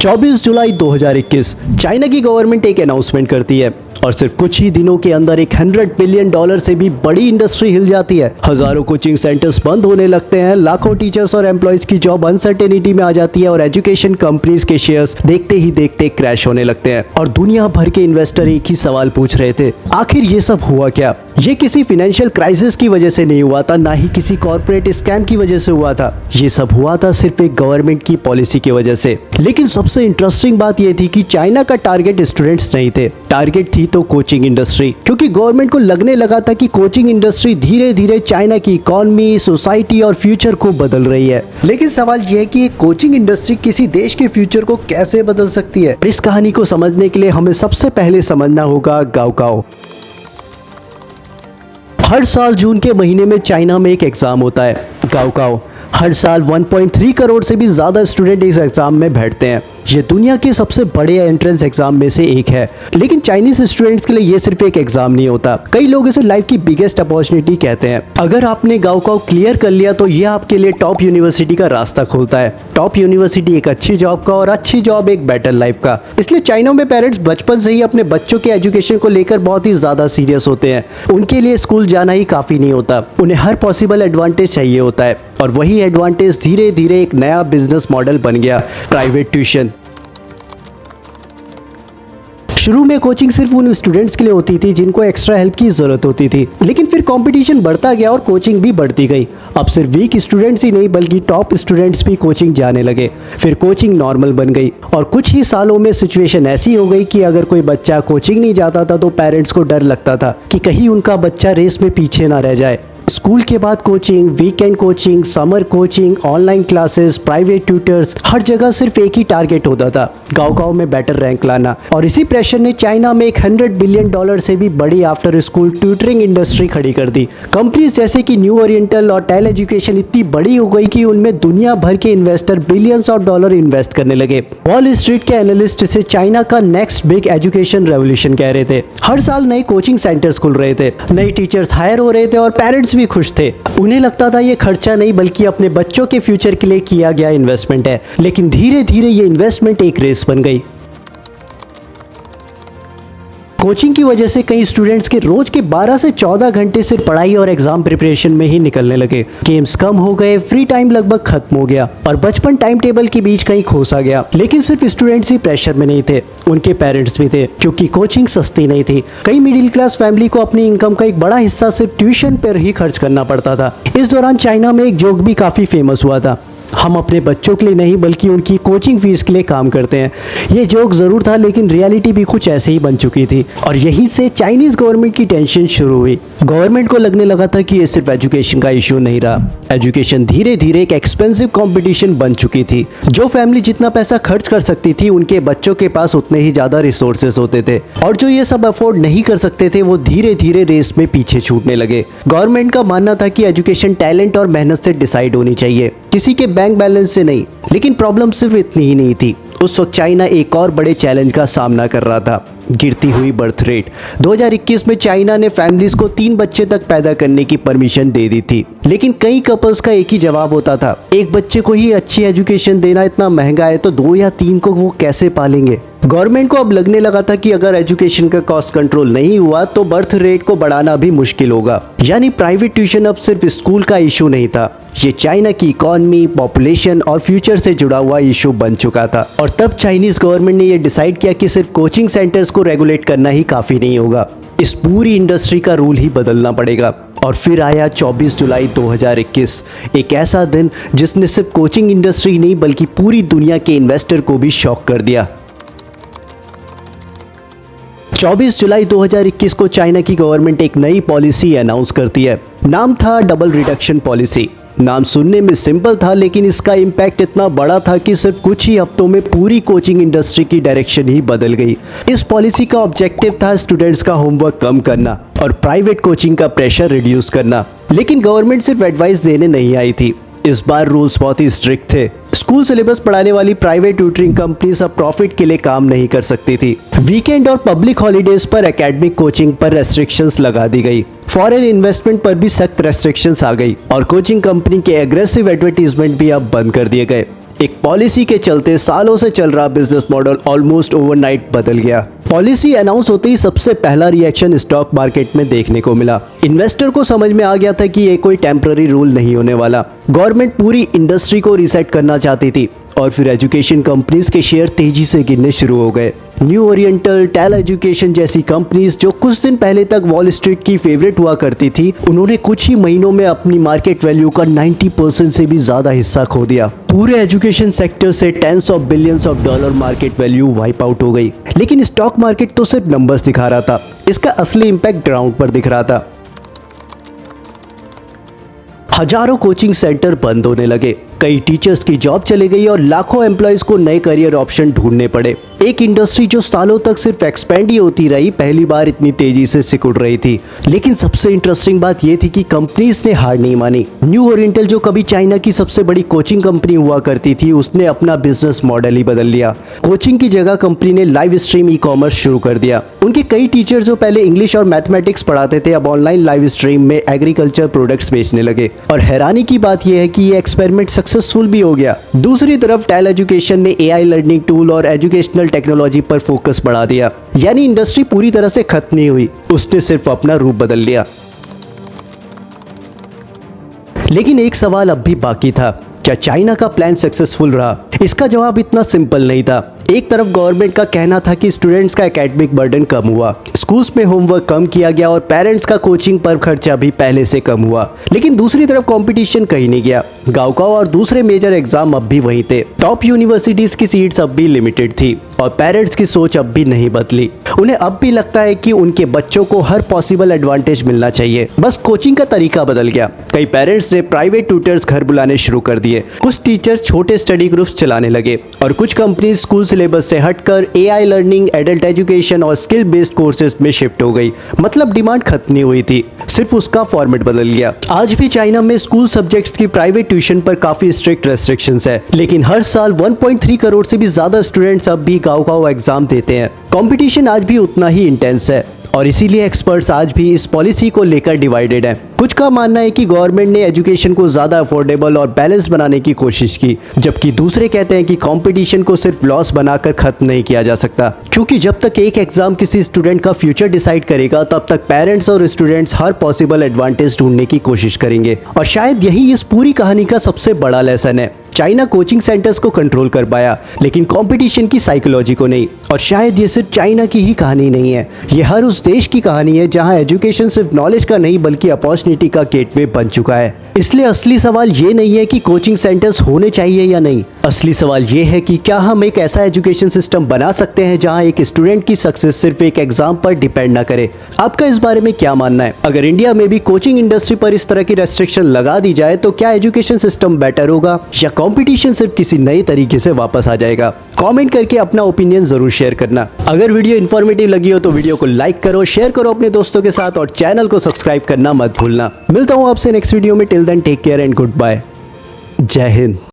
24 जुलाई 2021 China की government एक announcement करती है और सिर्फ कुछ ही दिनों के अंदर एक $100 बिलियन से भी बड़ी इंडस्ट्री हिल जाती है। हजारों कोचिंग सेंटर्स बंद होने लगते हैं, लाखों टीचर्स और एम्प्लॉयज की जॉब अनसर्टेनिटी में आ जाती है और एजुकेशन कंपनीज के शेयर्स देखते ही देखते क्रैश होने लगते हैं। और दुनिया भर के इन्वेस्टर एक ही सवाल पूछ रहे थे, आखिर ये सब हुआ क्या? ये किसी फाइनेंशियल क्राइसिस की वजह से नहीं हुआ था, ना ही किसी कॉर्पोरेट स्कैम की वजह से हुआ था। ये सब हुआ था सिर्फ एक गवर्नमेंट की पॉलिसी की वजह से। लेकिन सबसे इंटरेस्टिंग बात ये थी कि चाइना का टारगेट स्टूडेंट्स नहीं थे, टारगेट थी तो कोचिंग इंडस्ट्री। क्योंकि गवर्नमेंट को लगने लगा था कि कोचिंग इंडस्ट्री धीरे धीरे चाइना की इकोनॉमी, सोसाइटी और फ्यूचर को बदल रही है। लेकिन सवाल यह है कि कोचिंग इंडस्ट्री किसी देश के फ्यूचर को कैसे बदल सकती है? इस कहानी को समझने के लिए हमें सबसे पहले समझना होगा गाओकाओ। हर साल जून के महीने में चाइना में एक एग्जाम होता है, गाओकाओ। हर साल 1.3 करोड़ से भी ज्यादा स्टूडेंट इस एग्जाम में बैठते हैं। ये दुनिया के सबसे बड़े एंट्रेंस एग्जाम में से एक है। लेकिन चाइनीज स्टूडेंट्स के लिए ये सिर्फ एक एग्जाम नहीं होता, कई लोग इसे लाइफ की बिगेस्ट अपॉर्चुनिटी कहते हैं। अगर आपने गाओकाओ क्लियर कर लिया तो ये आपके लिए टॉप यूनिवर्सिटी का रास्ता खोलता है। टॉप यूनिवर्सिटी एक अच्छी जॉब का और अच्छी जॉब एक बेटर लाइफ का। इसलिए चाइना में पेरेंट्स बचपन से ही अपने बच्चों के एजुकेशन को लेकर बहुत ही ज्यादा सीरियस होते हैं। उनके लिए स्कूल जाना ही काफी नहीं होता, उन्हें हर पॉसिबल एडवांटेज चाहिए होता है। और वही एडवांटेज धीरे धीरे एक नया बिजनेस मॉडल बन गया, प्राइवेट ट्यूशन। शुरू में कोचिंग सिर्फ उन स्टूडेंट्स के लिए होती थी जिनको एक्स्ट्रा हेल्प की जरूरत होती थी, लेकिन फिर कंपटीशन बढ़ता गया और कोचिंग भी बढ़ती गई। अब सिर्फ वीक स्टूडेंट्स ही नहीं बल्कि टॉप स्टूडेंट्स भी कोचिंग जाने लगे। फिर कोचिंग नॉर्मल बन गई और कुछ ही सालों में सिचुएशन ऐसी हो गई कि अगर कोई बच्चा कोचिंग नहीं जाता था तो पेरेंट्स को डर लगता था कि कहीं उनका बच्चा रेस में पीछे ना रह जाए। स्कूल के बाद coaching, weekend coaching, summer coaching, online classes, private tutors, हर जगह सिर्फ एक ही टारगेट होता था, गाओकाओ में बेटर रैंक लाना। और इसी प्रेशर ने चाइना में एक $100 बिलियन से भी बड़ी आफ्टर स्कूल ट्यूटरिंग इंडस्ट्री खड़ी कर दी। कंपनीज जैसे कि न्यू ओरिएंटल और टेल एजुकेशन इतनी बड़ी हो गई कि उनमें दुनिया भर के investor billions of dollar invest करने लगे। वॉल स्ट्रीट के एनालिस्ट इसे चाइना का नेक्स्ट बिग एजुकेशन रेवोल्यूशन कह रहे थे। हर साल नए कोचिंग सेंटर्स खुल रहे थे, नए टीचर्स हायर हो रहे थे और पेरेंट्स भी खुश थे। उन्हें लगता था ये खर्चा नहीं बल्कि अपने बच्चों के फ्यूचर के लिए किया गया इन्वेस्टमेंट है। लेकिन धीरे धीरे ये इन्वेस्टमेंट एक रेस बन गई। कोचिंग की वजह से कई स्टूडेंट्स के रोज के 12 से 14 घंटे सिर्फ पढ़ाई और एग्जाम प्रिपरेशन में ही निकलने लगे। गेम्स कम हो गए, फ्री टाइम लगभग खत्म हो गया और बचपन टाइम टेबल के बीच कहीं खोसा गया। लेकिन सिर्फ स्टूडेंट्स ही प्रेशर में नहीं थे, उनके पेरेंट्स भी थे, क्योंकि कोचिंग सस्ती नहीं थी। कई मिडिल क्लास फैमिली को अपनी इनकम का एक बड़ा हिस्सा सिर्फ ट्यूशन पर ही खर्च करना पड़ता था। इस दौरान चाइना में एक जोक भी काफी फेमस हुआ था, हम अपने बच्चों के लिए नहीं बल्कि उनकी कोचिंग फीस के लिए काम करते हैं। ये जोक जरूर था लेकिन रियलिटी भी कुछ ऐसे ही बन चुकी थी। और यहीं से चाइनीज गवर्नमेंट की टेंशन शुरू हुई। गवर्नमेंट को लगने लगा था कि ये सिर्फ एजुकेशन का इशू नहीं रहा, एजुकेशन धीरे धीरे एक एक्सपेंसिव कंपटीशन बन चुकी थी। जो फैमिली जितना पैसा खर्च कर सकती थी उनके बच्चों के पास उतने ही ज्यादा रिसोर्सेज होते थे, और जो ये सब अफोर्ड नहीं कर सकते थे वो धीरे धीरे रेस में पीछे छूटने लगे। गवर्नमेंट का मानना था कि एजुकेशन टैलेंट और मेहनत से डिसाइड होनी चाहिए, किसी के बैंक बैलेंस से नहीं। लेकिन प्रॉब्लम सिर्फ इतनी ही नहीं थी। उस वक्त चाइना एक और बड़े चैलेंज का सामना कर रहा था, गिरती हुई बर्थ रेट। 2021 में चाइना ने फैमिलीज को 3 बच्चे तक पैदा करने की परमिशन दे दी थी। लेकिन कई कपल्स का एक ही जवाब होता था, एक बच्चे को ही अच्छी एजुकेशन देना इतना महंगा है तो 2 या 3 को वो कैसे पालेंगे। गवर्नमेंट को अब लगने लगा था कि अगर एजुकेशन का कॉस्ट कंट्रोल नहीं हुआ तो बर्थ रेट को बढ़ाना भी मुश्किल होगा। यानी प्राइवेट ट्यूशन अब सिर्फ स्कूल का इशू नहीं था, ये चाइना की इकोनॉमी, पॉपुलेशन और फ्यूचर से जुड़ा हुआ इशू बन चुका था। और तब चाइनीज गवर्नमेंट ने यह डिसाइड किया कि सिर्फ कोचिंग सेंटर्स को रेगुलेट करना ही काफी नहीं होगा, इस पूरी इंडस्ट्री का रूल ही बदलना पड़ेगा। और फिर आया 24 जुलाई 2021, एक ऐसा दिन जिसने सिर्फ कोचिंग इंडस्ट्री नहीं बल्कि पूरी दुनिया के इन्वेस्टर को भी शॉक कर दिया। 24 जुलाई 2021 को चाइना की गवर्नमेंट एक नई पॉलिसी अनाउंस करती है। नाम था डबल रिडक्शन पॉलिसी। नाम सुनने में सिंपल था लेकिन इसका इम्पैक्ट इतना बड़ा था कि सिर्फ कुछ ही हफ्तों में पूरी कोचिंग इंडस्ट्री की डायरेक्शन ही बदल गई। इस पॉलिसी का ऑब्जेक्टिव था स्टूडेंट्स का होमवर्क कम करना और प्राइवेट कोचिंग का प्रेशर रिड्यूस करना। लेकिन गवर्नमेंट सिर्फ एडवाइस देने नहीं आई थी, इस बार रूल्स बहुत ही स्ट्रिक्ट थे। स्कूल सिलेबस पढ़ाने वाली प्राइवेट ट्यूटरिंग कंपनीज अब प्रॉफिट के लिए काम नहीं कर सकती थी। वीकेंड और पब्लिक हॉलीडेज पर एकेडमिक कोचिंग पर रेस्ट्रिक्शंस लगा दी गई। फॉरेन इन्वेस्टमेंट पर भी सख्त रेस्ट्रिक्शंस आ गई और कोचिंग कंपनी के एग्रेसिव एडवर्टीजमेंट भी अब बंद कर दिए गए। एक पॉलिसी के चलते सालों से चल रहा बिजनेस मॉडल ऑलमोस्ट ओवरनाइट बदल गया। पॉलिसी अनाउंस होते ही सबसे पहला रिएक्शन स्टॉक मार्केट में देखने को मिला। इन्वेस्टर को समझ में आ गया था कि ये कोई टेम्पररी रूल नहीं होने वाला। गवर्नमेंट पूरी इंडस्ट्री को रीसेट करना चाहती थी और फिर एजुकेशन कंपनीज के शेयर तेजी से गिरने शुरू हो गए। न्यू ओरिएंटल, टेल एजुकेशन जैसी कंपनीज जो कुछ दिन पहले तक वॉल स्ट्रीट की फेवरेट हुआ करती थी, उन्होंने कुछ ही महीनों में अपनी मार्केट वैल्यू का 90% से भी ज्यादा हिस्सा खो दिया। पूरे एजुकेशन सेक्टर से tens of billions of dollar market value wipe out हो गई। लेकिन स्टॉक मार्केट तो सिर्फ नंबर्स दिखा रहा था, इसका असली इंपैक्ट ग्राउंड पर दिख रहा था। हजारों कोचिंग सेंटर बंद होने लगे, कई टीचर्स की जॉब चली गई और लाखों एम्प्लॉयज को नए करियर ऑप्शन ढूंढने पड़े। एक इंडस्ट्री जो सालों तक सिर्फ एक्सपेंड ही होती रही, पहली बार इतनी तेजी से सिकुड़ रही थी। लेकिन सबसे इंटरेस्टिंग बात यह थी कि कंपनीज ने हार नहीं मानी। न्यू ओरिएंटल जो कभी चाइना की सबसे बड़ी कोचिंग कंपनी हुआ करती थी, उसने अपना बिजनेस मॉडल ही बदल लिया। कोचिंग की जगह कंपनी ने लाइव स्ट्रीम ई कॉमर्स शुरू कर दिया। उनके कई टीचर जो पहले इंग्लिश और मैथमेटिक्स पढ़ाते थे, अब ऑनलाइन लाइव स्ट्रीम में एग्रीकल्चर प्रोडक्ट्स बेचने लगे। और हैरानी की बात यह है कि ये एक्सपेरिमेंट सक्सेसफुल भी हो गया। दूसरी तरफ टेल एजुकेशन ने एआई लर्निंग टूल और एजुकेशनल टेक्नोलॉजी पर फोकस बढ़ा दिया। यानी इंडस्ट्री पूरी तरह से खत्म नहीं हुई, उसने सिर्फ अपना रूप बदल लिया। लेकिन एक सवाल अब भी बाकी था, क्या चाइना का प्लान सक्सेसफुल रहा? इसका जवाब इतना सिंपल नहीं था। एक तरफ गवर्नमेंट का कहना था कि स्टूडेंट्स का एकेडमिक बर्डन कम हुआ, स्कूल्स में होमवर्क कम किया गया और पेरेंट्स का कोचिंग पर खर्चा भी पहले से कम हुआ। लेकिन दूसरी तरफ कंपटीशन कहीं नहीं गया। गाँव और दूसरे मेजर एग्जाम अब भी वहीं थे। टॉप यूनिवर्सिटीज की सीट्स अब भी लिमिटेड थी और पेरेंट्स की सोच अब भी नहीं बदली। उन्हें अब भी लगता है कि उनके बच्चों को हर पॉसिबल एडवांटेज मिलना चाहिए, बस कोचिंग का तरीका बदल गया। कई पेरेंट्स ने प्राइवेट ट्यूटर्स घर बुलाने शुरू कर दिए, कुछ टीचर्स छोटे स्टडी ग्रुप्स चलाने लगे और कुछ कंपनीज स्कूल सिलेबस से हटकर एआई लर्निंग, एडल्ट एजुकेशन और स्किल बेस्ड कोर्सेज में शिफ्ट हो गई। मतलब डिमांड खत्म नहीं हुई थी, सिर्फ उसका फॉर्मेट बदल गया। आज भी चाइना में स्कूल सब्जेक्ट्स की प्राइवेट ट्यूशन पर काफी स्ट्रिक्ट रेस्ट्रिक्शंस है, लेकिन हर साल 1.3 करोड़ से भी ज्यादा स्टूडेंट्स अब भी गाँव एग्जाम देते हैं। कंपटीशन आज भी उतना ही इंटेंस है और इसीलिए एक्सपर्ट्स आज भी इस पॉलिसी को लेकर डिवाइडेड हैं। कुछ का मानना है कि गवर्नमेंट ने एजुकेशन को ज्यादा अफोर्डेबल और बैलेंस बनाने की कोशिश की, जबकि दूसरे कहते हैं कि कंपटीशन को सिर्फ लॉस बनाकर खत्म नहीं किया जा सकता, क्योंकि जब तक एक एग्जाम किसी स्टूडेंट का फ्यूचर डिसाइड करेगा, तब तक पेरेंट्स और स्टूडेंट्स हर पॉसिबल एडवांटेज ढूंढने की कोशिश करेंगे। और शायद यही इस पूरी कहानी का सबसे बड़ा लेसन है। चाइना कोचिंग सेंटर्स को कंट्रोल कर पाया, लेकिन कंपटीशन की साइकोलॉजी को नहीं। और शायद ये सिर्फ चाइना की ही कहानी नहीं है, ये हर उस देश की कहानी है जहां एजुकेशन सिर्फ नॉलेज का नहीं बल्कि अपॉर्चुनिटी का गेटवे बन चुका है। इसलिए असली सवाल ये नहीं है कि कोचिंग सेंटर्स होने चाहिए या नहीं, असली सवाल ये है कि क्या हम एक ऐसा एजुकेशन सिस्टम बना सकते हैं जहां एक स्टूडेंट की सक्सेस सिर्फ एक एग्जाम पर डिपेंड ना करे। आपका इस बारे में क्या मानना है? अगर इंडिया में भी कोचिंग इंडस्ट्री पर इस तरह की रेस्ट्रिक्शन लगा दी जाए तो क्या एजुकेशन सिस्टम बेटर होगा या कंपटीशन सिर्फ किसी नए तरीके से वापस आ जाएगा? कमेंट करके अपना ओपिनियन जरूर शेयर करना। अगर वीडियो इन्फॉर्मेटिव लगी हो तो वीडियो को लाइक करो, शेयर करो अपने दोस्तों के साथ और चैनल को सब्सक्राइब करना मत भूलना। मिलता हूं आपसे नेक्स्ट वीडियो में। Till then take care and good bye. जय हिंद।